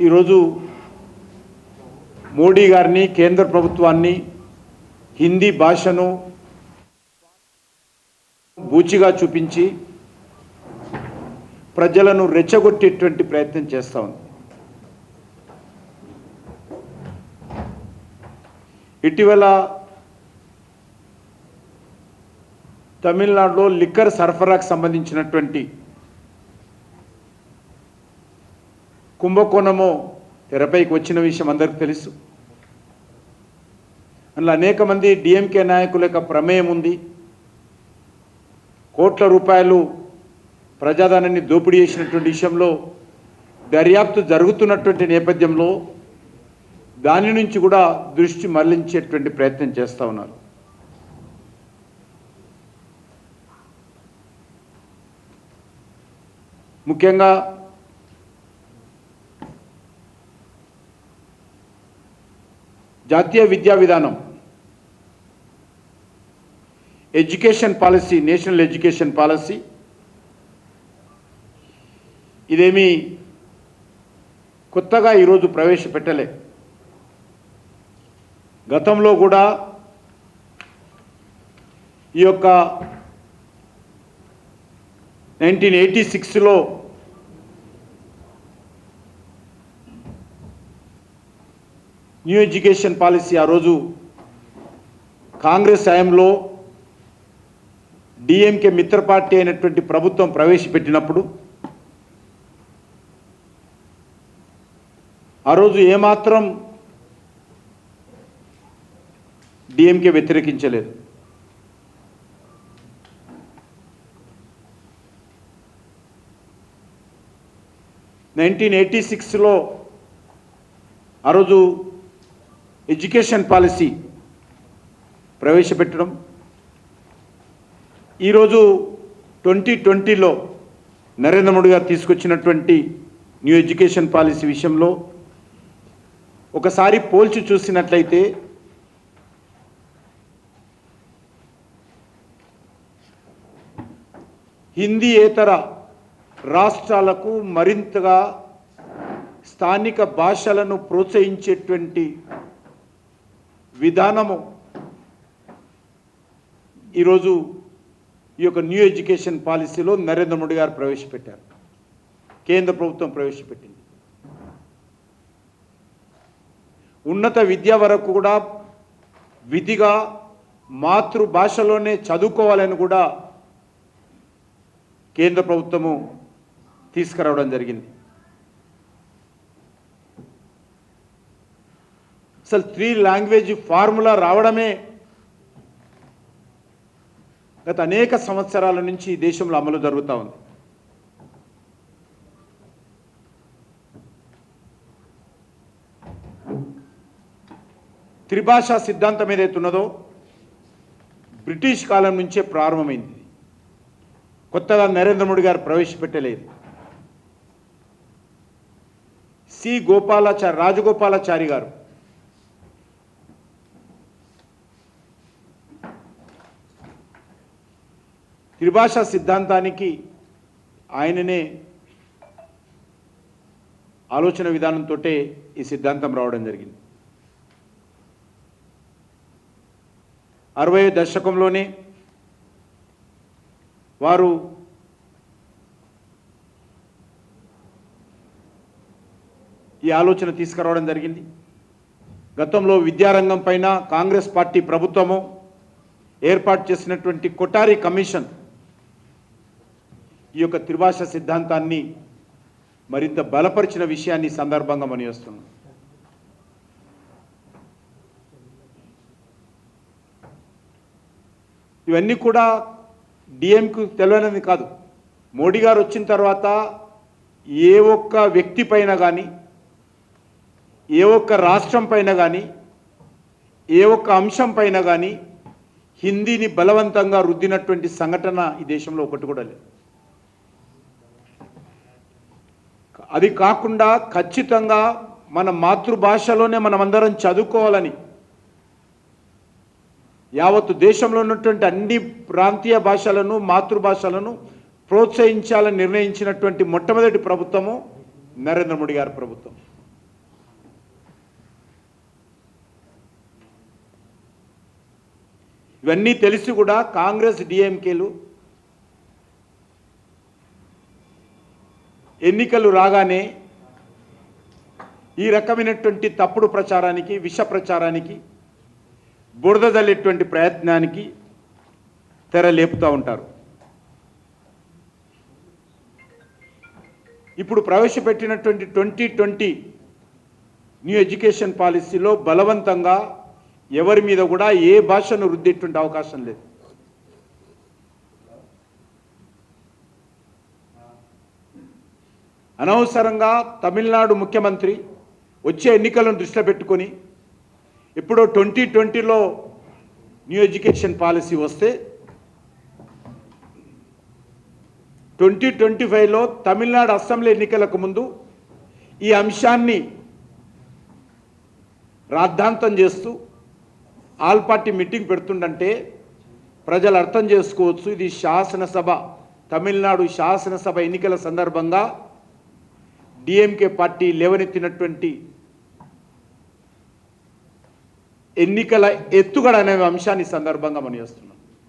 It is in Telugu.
ఈరోజు మోడీ గారిని కేంద్ర ప్రభుత్వాన్ని హిందీ భాషను బూచిగా చూపించి ప్రజలను రెచ్చగొట్టేటువంటి ప్రయత్నం చేస్తూ ఉంది. ఇటీవల తమిళనాడులో లిక్కర్ సరఫరాకు సంబంధించినటువంటి కుంభకోణము తెరపైకి వచ్చిన విషయం అందరికీ తెలుసు. అందులో అనేక మంది డిఎంకే నాయకుల యొక్క ప్రమేయం ఉంది. కోట్ల రూపాయలు ప్రజాధనాన్ని దోపిడీ చేసినటువంటి విషయంలో దర్యాప్తు జరుగుతున్నటువంటి నేపథ్యంలో దాని నుంచి కూడా దృష్టి మళ్లించేటువంటి ప్రయత్నం చేస్తూ ఉన్నారు. ముఖ్యంగా జాతీయ విద్యా విధానం education policy, national education policy ఇదేమీ కొత్తగా ఈరోజు ప్రవేశపెట్టలే. గతంలో కూడా ఈ యొక్క 1986లో న్యూ ఎడ్యుకేషన్ పాలసీ ఆ రోజు కాంగ్రెస్ హయాంలో డిఎంకే మిత్ర పార్టీ అయినటువంటి ప్రభుత్వం ప్రవేశపెట్టినప్పుడు ఆ రోజు ఏమాత్రం డిఎంకే వ్యతిరేకించలేదు. లో ఆ రోజు ఎడ్యుకేషన్ పాలసీ ప్రవేశపెట్టడం, ఈరోజు 2020లో నరేంద్ర మోడీ గారు తీసుకొచ్చినటువంటి న్యూ ఎడ్యుకేషన్ పాలసీ విషయంలో ఒకసారి పోల్చి చూసినట్లయితే హిందీయేతర రాష్ట్రాలకు మరింతగా స్థానిక భాషలను ప్రోత్సహించేటువంటి విధానము ఈరోజు ఈ యొక్క న్యూ ఎడ్యుకేషన్ పాలసీలో నరేంద్ర మోడీ గారు ప్రవేశపెట్టారు, కేంద్ర ప్రభుత్వం ప్రవేశపెట్టింది. ఉన్నత విద్య వరకు కూడా విధిగా మాతృభాషలోనే చదువుకోవాలని కూడా కేంద్ర ప్రభుత్వము తీసుకురావడం జరిగింది. అసలు 3 లాంగ్వేజ్ ఫార్ములా రావడమే గత అనేక సంవత్సరాల నుంచి ఈ దేశంలో అమలు జరుగుతూ ఉంది. త్రిభాషా సిద్ధాంతం ఏదైతే ఉన్నదో బ్రిటిష్ కాలం నుంచే ప్రారంభమైంది. కొత్తగా నరేంద్ర మోడీ గారు ప్రవేశపెట్టలేదు. రాజగోపాలాచారి గారు త్రిభాషా సిద్ధాంతానికి ఆయననే ఆలోచన విధానంతో ఈ సిద్ధాంతం రావడం జరిగింది. 60వ దశకంలోనే వారు ఈ ఆలోచన తీసుకురావడం జరిగింది. గతంలో విద్యారంగం పైన కాంగ్రెస్ పార్టీ ప్రభుత్వము ఏర్పాటు చేసినటువంటి కొఠారి కమిషన్ ఈ యొక్క త్రిభాషా సిద్ధాంతాన్ని మరింత బలపరిచిన విషయాన్ని సందర్భంగా మనం చేస్తున్నాం. ఇవన్నీ కూడా డిఎంకు తెలియనిది కాదు. మోడీ గారు వచ్చిన తర్వాత ఏ ఒక్క వ్యక్తి పైన కానీ, ఏ ఒక్క రాష్ట్రం పైన కానీ, ఏ ఒక్క అంశం పైన కానీ హిందీని బలవంతంగా రుద్దినటువంటి సంఘటన ఈ దేశంలో ఒకటి కూడా లేదు. అది కాకుండా ఖచ్చితంగా మన మాతృభాషలోనే మనమందరం చదువుకోవాలని యావత్తు దేశంలో ఉన్నటువంటి అన్ని ప్రాంతీయ భాషలను, మాతృభాషలను ప్రోత్సహించాలని నిర్ణయించినటువంటి మొట్టమొదటి ప్రభుత్వము నరేంద్ర మోడీ గారి ప్రభుత్వం. ఇవన్నీ తెలిసి కూడా కాంగ్రెస్ డిఎంకేలు ఎన్నికలు రాగానే ఈ రకమైనటువంటి తప్పుడు ప్రచారానికి, విష ప్రచారానికి, బురద జల్లేటువంటి ప్రయత్నానికి తెర లేపుతూ ఉంటారు. ఇప్పుడు ప్రవేశపెట్టినటువంటి 2020 న్యూ ఎడ్యుకేషన్ పాలసీలో బలవంతంగా ఎవరి మీద కూడా ఏ భాషను రుద్దేటువంటి అవకాశం లేదు. అనవసరంగా తమిళనాడు ముఖ్యమంత్రి వచ్చే ఎన్నికలను దృష్టిలో పెట్టుకొని ఎప్పుడో 2020లో న్యూ ఎడ్యుకేషన్ పాలసీ వస్తే 2025లో తమిళనాడు అసెంబ్లీ ఎన్నికలకు ముందు ఈ అంశాన్ని రాద్ధాంతం చేస్తూ ఆల్ పార్టీ మీటింగ్ పెడుతుండంటే ప్రజలు అర్థం చేసుకోవచ్చు. ఇది శాసనసభ, తమిళనాడు శాసనసభ ఎన్నికల సందర్భంగా డిఎంకే పార్టీ లేవనెత్తినటువంటి ఎన్నికల ఎత్తుగడ అనే అంశాన్ని సందర్భంగా మనం చేస్తున్నాం.